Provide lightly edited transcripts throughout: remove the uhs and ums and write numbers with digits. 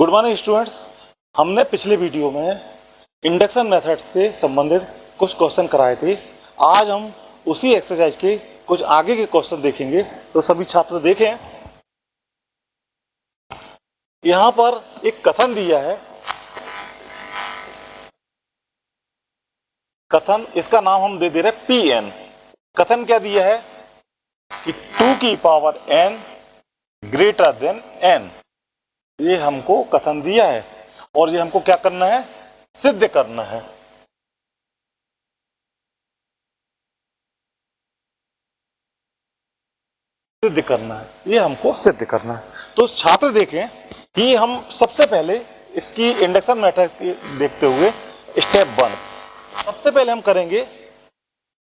Good morning students. हमने पिछले video में इंडक्शन मेथड से संबंधित कुछ क्वेश्चन कराए थे। आज हम उसी एक्सरसाइज के कुछ आगे के क्वेश्चन देखेंगे। तो सभी छात्र देखें, यहाँ पर एक कथन दिया है। कथन, इसका नाम हम दे दे रहे पी एन। कथन क्या दिया है कि 2 की power n greater than n। ये हमको कथन दिया है और ये हमको क्या करना है, सिद्ध करना है। सिद्ध करना है, ये हमको सिद्ध करना है। तो छात्र देखें कि हम सबसे पहले इसकी इंडक्शन मेथड देखते हुए स्टेप 1 सबसे पहले हम करेंगे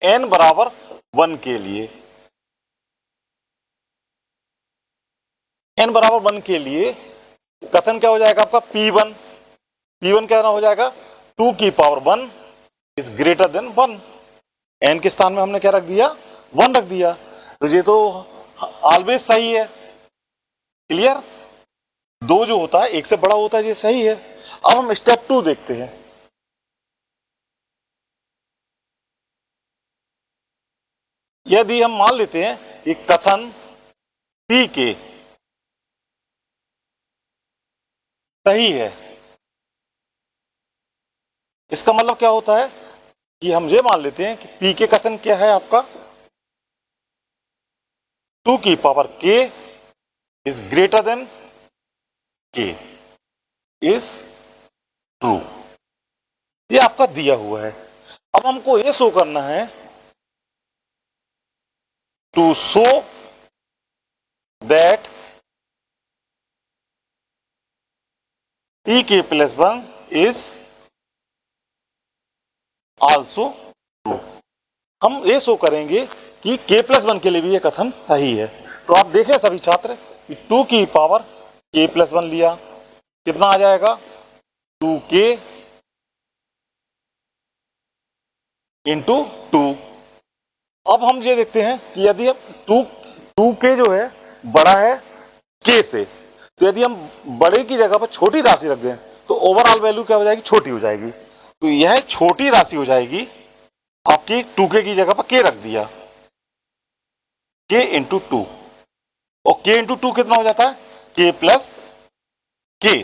n बराबर 1 के लिए। n बराबर 1 के लिए कथन क्या हो जाएगा आपका P1। P1 क्या हो जाएगा, 2 की power 1 is greater then 1। n के स्थान में हमने क्या रख दिया, 1 रख दिया। तो ये तो ऑलवेज सही है। क्लियर, 2 जो होता है 1 से बड़ा होता है, ये सही है। अब हम स्टेप 2 देखते हैं। यदि हम मान लेते हैं कि कथन P के सही है, इसका मतलब क्या होता है कि हम ये मान लेते हैं कि P के कथन क्या है आपका, 2 की power k is greater than k is true. ये आपका दिया हुआ है। अब हमको ये शो करना है, to show that pk plus 1 is also true. हम ये शो करेंगे कि k प्लस 1 के लिए भी ये कथन सही है। तो आप देखें सभी छात्र कि 2 की पावर k प्लस 1 लिया, कितना आ जाएगा, 2k इंटू 2। अब हम ये देखते हैं कि यदि हम 2k जो है बड़ा है k से, तो यदि हम बड़े की जगह पर छोटी राशि रख दें तो ओवरऑल वैल्यू क्या हो जाएगी, छोटी हो जाएगी। तो यह छोटी राशि हो जाएगी आपकी, 2k की जगह पर k रख दिया, k इंटू 2। और k इंटू 2 कितना हो जाता है, k प्लस k।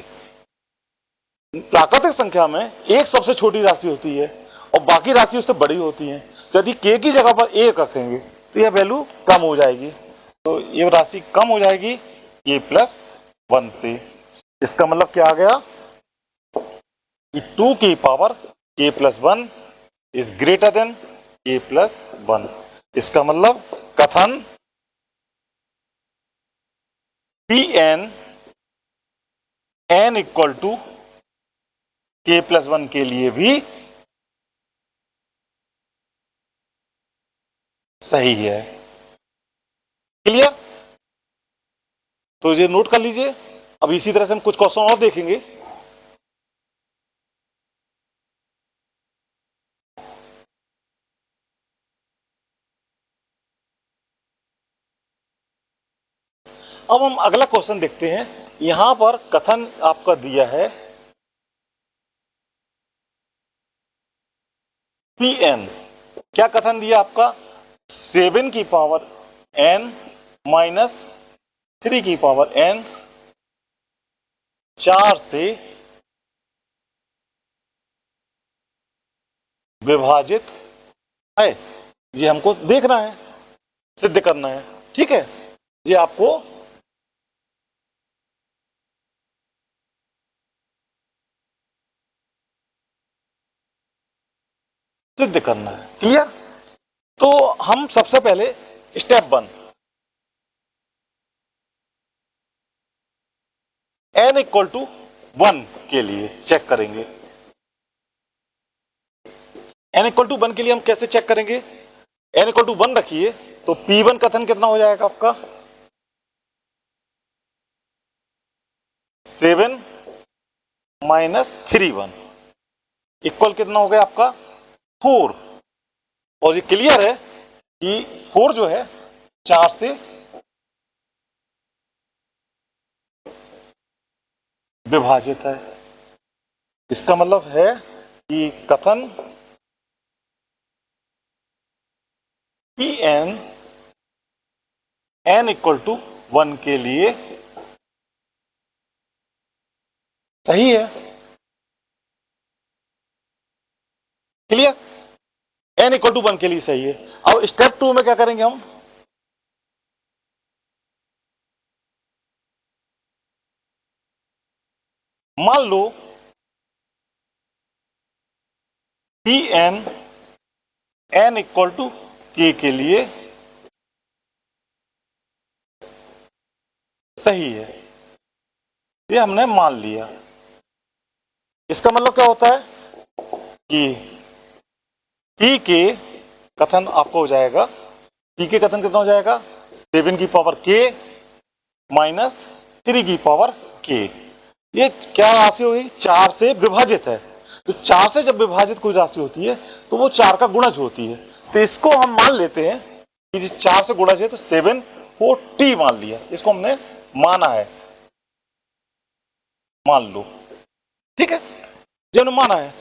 प्राकृतिक संख्या में एक सबसे छोटी राशि होती है और बाकी राशि उससे बड़ी होती है। तो यदि k की जगह पर 1 रखेंगे तो यह वैल्यू कम हो जाएगी। तो ये राशि कम हो जाएगी k प्लस 1 से। इसका मतलब क्या आ गया कि 2 की power k plus 1 is greater than k plus 1। इसका मतलब कथन Pn n equal to k plus 1 के लिए भी सही है। क्लियर, तो ये नोट कर लीजिए। अब इसी तरह से हम कुछ क्वेश्चन और देखेंगे। अब हम अगला क्वेश्चन देखते हैं। यहां पर कथन आपका दिया है Pn। क्या कथन दिया आपका, 7 की पावर n माइनस 3 की पावर n 4 से विभाजित है। ये हमको देखना है, सिद्ध करना है। ठीक है, ये आपको सिद्ध करना है। क्लियर, तो हम सबसे पहले स्टेप 1 n इक्वल टू 1 के लिए चेक करेंगे। n इक्वल टू 1 के लिए हम कैसे चेक करेंगे, n इक्वल टू 1 रखिए तो P1 कथन कितना हो जाएगा आपका, 7 माइनस 3 1 इक्वल कितना हो गया आपका 4। और ये क्लियर है कि 4 जो है 4 से विभाजित है। इसका मतलब है कि कथन P N n equal to 1 के लिए सही है। क्लियर? n इक्वल टू 1 के लिए सही है। अब स्टेप 2 में क्या करेंगे हम? मान लो P N n equal to k के लिए सही है, ये हमने मान लिया। इसका मतलब क्या होता है कि p के कथन आपको हो जाएगा, p के कथन कितना हो जाएगा? 7 की पावर k माइनस 3 की पावर k। ये क्या राशि हुई? 4 से विभाजित है। तो 4 से जब विभाजित कोई राशि होती है तो वो 4 का गुणज होती है। तो इसको हम मान लेते हैं कि 4 से गुणज है तो 7 को t मान लिया, इसको हमने माना है, मान लो। ठीक है, जब हमने माना है,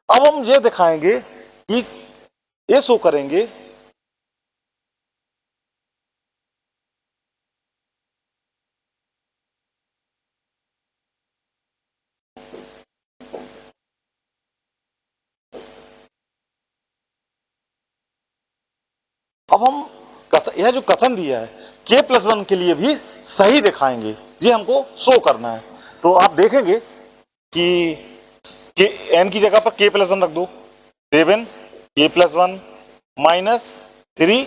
अब हम ये दिखाएंगे कि ये शो करेंगे अब हम यह जो कथन दिया है k प्लस 1 के लिए भी सही दिखाएंगे, ये हमको शो करना है। तो आप देखेंगे कि n की जगह पर k प्लस 1 रख दो, 7 k plus 1 minus 3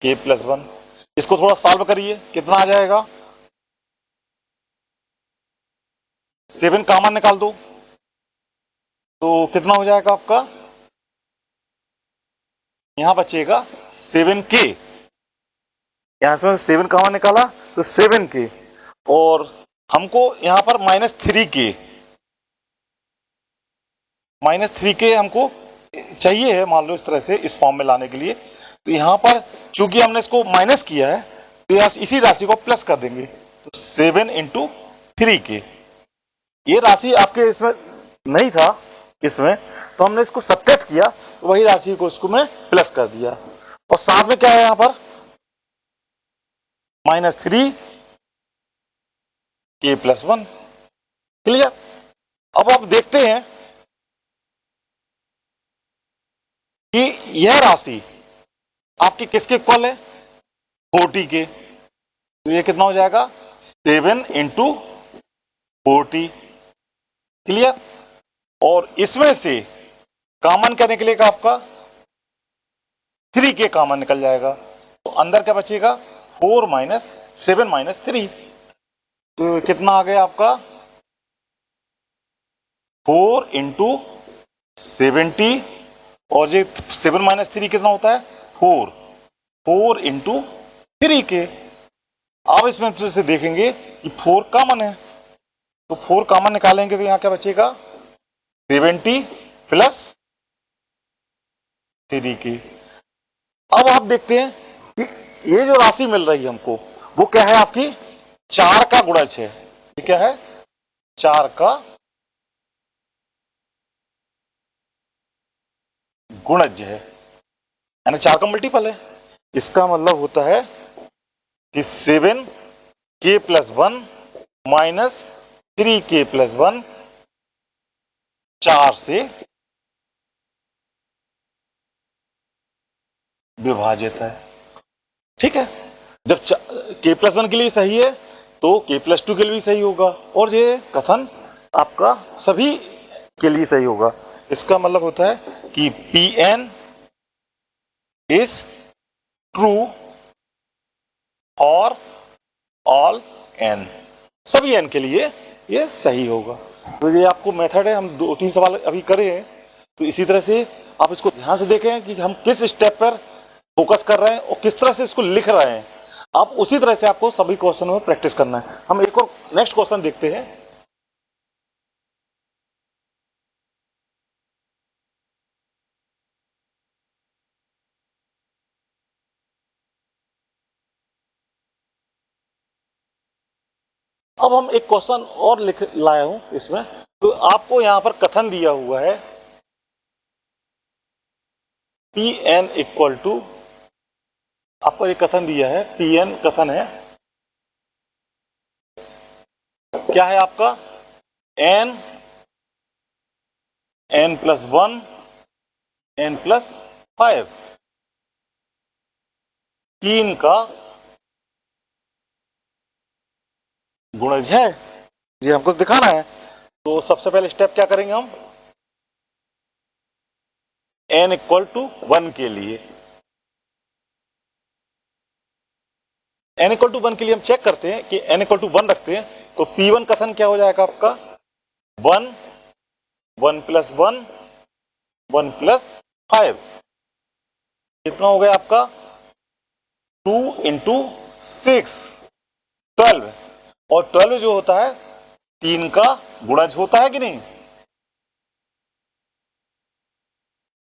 k plus 1। इसको थोड़ा सॉल्व करिए, कितना आ जाएगा? 7 कॉमन निकाल दो तो कितना हो जाएगा आपका? यहां बचेगा 7k, यहां से 7 कॉमन निकाला तो 7k, और हमको यहां पर माइनस थ्री के हमको चाहिए है, मान लो इस तरह से इस फॉर्म में लाने के लिए। तो यहां पर चूंकि हमने इसको माइनस किया है तो यहाँ इसी राशि को प्लस कर देंगे, तो 7 × 3k। ये राशि आपके इसमें नहीं था इसमें, तो हमने इसको सब्ट्रैक्ट किया तो वही राशि को इसको मैं प्लस कर दिया। और साथ में क्या है यहां पर? -3k+1। क्लियर? अब आप देखते हैं कि यह राशि आपकी किसके इक्वल है? 40 के। तो ये कितना हो जाएगा? 7 × 40। क्लियर? और इसमें से कॉमन क्या निकलेगा आपका? 3k कॉमन निकल जाएगा, तो अंदर क्या बचेगा? 7 - 3। तो कितना आ गया आपका? 4 × 70, और ये 7 - 3 कितना होता है? 4। 4 × 3k। अब इसमें से देखेंगे कि 4 कॉमन है, तो 4 कॉमन निकालेंगे तो यहां क्या बचेगा? 70 + 3k। अब आप देखते हैं कि ये जो राशि मिल रही है हमको, वो क्या है? आपकी 4 का गुणज है। ये क्या है? 4 का गुणज है, यानी 4 का मल्टीपल है। इसका मतलब होता है कि 7k+1 माइनस 3k+1 4 से विभाजित है। ठीक है, जब k+1 के लिए सही है तो k+2 के लिए भी सही होगा, और ये कथन आपका सभी के लिए सही होगा। इसका मतलब होता है कि Pn is true for all n, सभी n के लिए ये सही होगा। तो ये आपको मेथड है, हम 2-3 सवाल अभी करे हैं, तो इसी तरह से आप इसको ध्यान से देखें कि हम किस स्टेप पर फोकस कर रहे हैं और किस तरह से इसको लिख रहे हैं। आप उसी तरह से आपको सभी क्वेश्चन में प्रैक्टिस करना है। हम एक और नेक्स्ट क्वेश्चन देखते हैं। अब हम एक क्वेश्चन और लिख लाया हूं इसमें, तो आपको यहां पर कथन दिया हुआ है पी एन इक्वल टू, आपको एक कथन दिया है, पी एन कथन है, क्या है आपका, N, N plus one, N plus five, तीन का गुणज है, ये हमको दिखाना है। तो सबसे पहले स्टेप क्या करेंगे हम, n इक्वल टू वन के लिए, n इक्वल टू वन के लिए हम चेक करते हैं कि n इक्वल टू वन रखते हैं तो P1 कथन क्या हो जाएगा आपका, one, one plus one, one plus five, कितना हो गया आपका, टू इंटू सिक्स, 12, और 12 जो होता है तीन का गुणज होता है कि नहीं,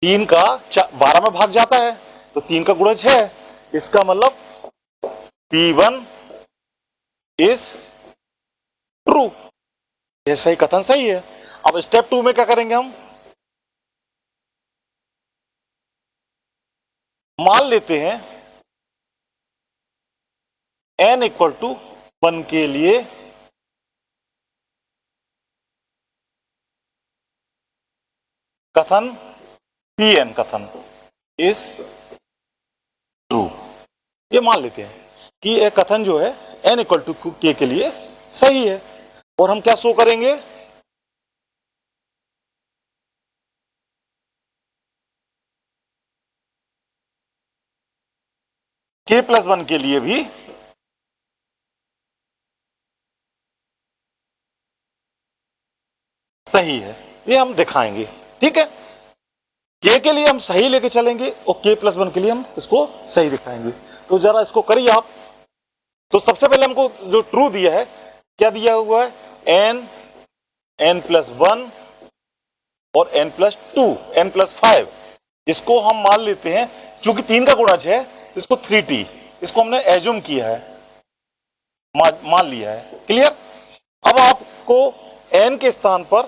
तीन का 12 में भाग जाता है तो तीन का गुणज है, इसका मतलब P1 इज ट्रू, यह सही कथन सही है। अब स्टेप 2 में क्या करेंगे हम, मान लेते हैं n इक्वल टू वन के लिए कथन Pn कथन इज ट्रू, ये मान लेते हैं कि यह कथन जो है n इक्वल टू k के लिए सही है, और हम क्या शो करेंगे, k प्लस वन के लिए भी सही है, ये हम दिखाएंगे, ठीक है, k के लिए हम सही लेके चलेंगे और k प्लस वन के लिए हम इसको सही दिखाएंगे। तो जरा इसको करिए आप। तो सबसे पहले हमको जो ट्रू दिया है, क्या दिया हुआ है, n, n प्लस वन और n plus two, n plus five, इसको हम मान लेते हैं, चूंकि तीन का गुणज है इसको 3t, इसको हमने एज्यूम किया है, मान लिया है, क्लियर। अब आपको n के स्थान पर,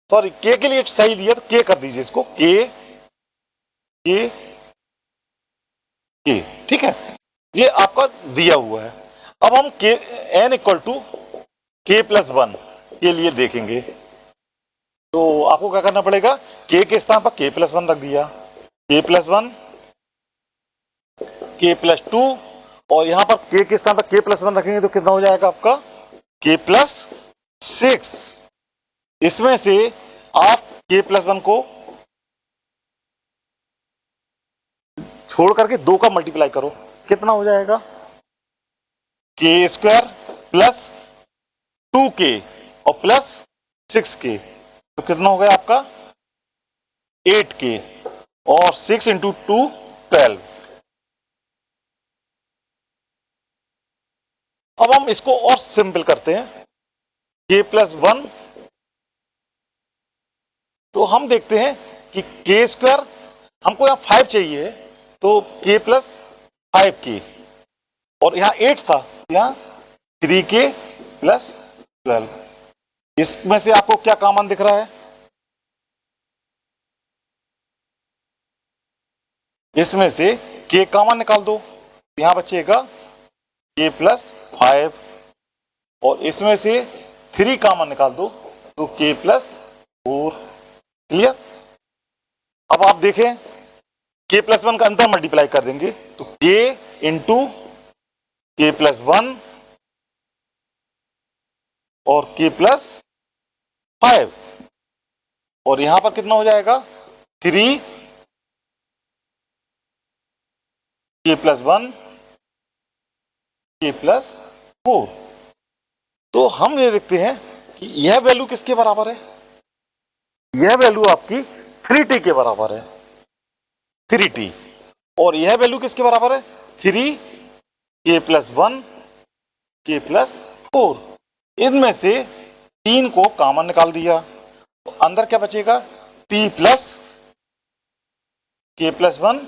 सॉरी k के लिए सही लिया तो k कर दीजिए इसको, k k k, ठीक है, ये आपका दिया हुआ है। अब हम k n equal to k plus one के लिए देखेंगे, तो आपको क्या करना पड़ेगा, k के स्थान पर k प्लस वन रख दिया, k plus one, k plus two, और यहां पर k के स्थान पर k प्लस वन रखेंगे तो कितना हो जाएगा आपका, k प्लस सिक्स, इसमें से आप k प्लस वन को छोड़ करके दो का मल्टीप्लाई करो, कितना हो जाएगा, k स्क्वायर प्लस 2k और प्लस 6k, तो कितना हो गया आपका 8k, और 6 इंटू 2 12। अब हम इसको और सिंपल करते हैं, k प्लस वन, तो हम देखते हैं कि k स्क्वायर, हमको यहां 5 चाहिए तो k प्लस 5k, और यहां 8 था, यहां 3k प्लस 12, इसमें से आपको क्या कॉमन दिख रहा है, इसमें से k कॉमन निकाल दो, यहां बचेगा k प्लस 5, और इसमें से 3 कॉमन निकाल दो तो k प्लस 4, क्लियर। अब आप देखें k प्लस वन का अंतर मल्टीप्लाई कर देंगे तो k into k plus one और k प्लस 5, और यहां पर कितना हो जाएगा 3 k plus one, k plus 4। तो हम ये देखते हैं कि यह वैल्यू किसके बराबर है, यह वैल्यू आपकी 3t के बराबर है, 3t, और यह वैल्यू किसके बराबर है, 3k plus one, k plus 4, इनमें से 3 को कॉमन निकाल दिया तो अंदर क्या बचेगा, t plus k plus one,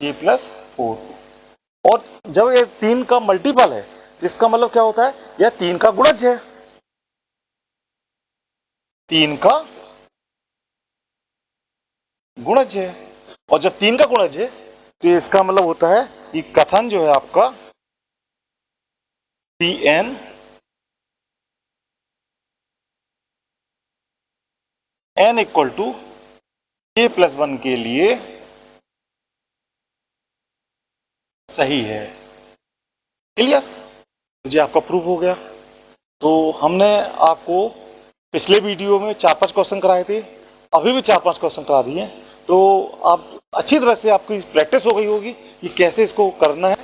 k plus 4, और जब ये 3 का मल्टीपल है इसका मतलब क्या होता है, यह 3 का गुणज है, 3 का गुणज है। और जब 3 का गुणज है तो इसका मतलब होता है कि कथन जो है आपका Pn n equal to k+1 के लिए सही है। क्लियर? मुझे आपका प्रूफ हो गया। तो हमने आपको पिछले वीडियो में 4-5 क्वेश्चन कराए थे, अभी भी 4-5 क्वेश्चन करा दिए। तो आप अच्छी तरह से आपकी प्रैक्टिस हो गई होगी कि कैसे इसको करना है।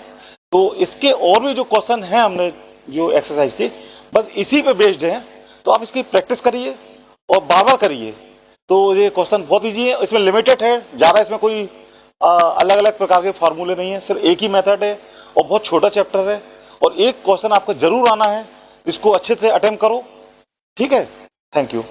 तो इसके और भी जो क्वेश्चन हैं हमने जो एक्सरसाइज के, बस इसी पे बेस्ड हैं। तो आप इसकी प्रैक्टिस करिए और बार बार करिए। तो ये क्वेश्चन बहुत ईजी है, इसमें लिमिटेड है, ज़्यादा इसमें कोई अलग अलग प्रकार के फार्मूले नहीं है, सिर्फ एक ही मेथड है और बहुत छोटा चैप्टर है। और एक क्वेश्चन आपको जरूर आना है, इसको अच्छे से अटेम्प्ट करो। ठीक है, थैंक यू।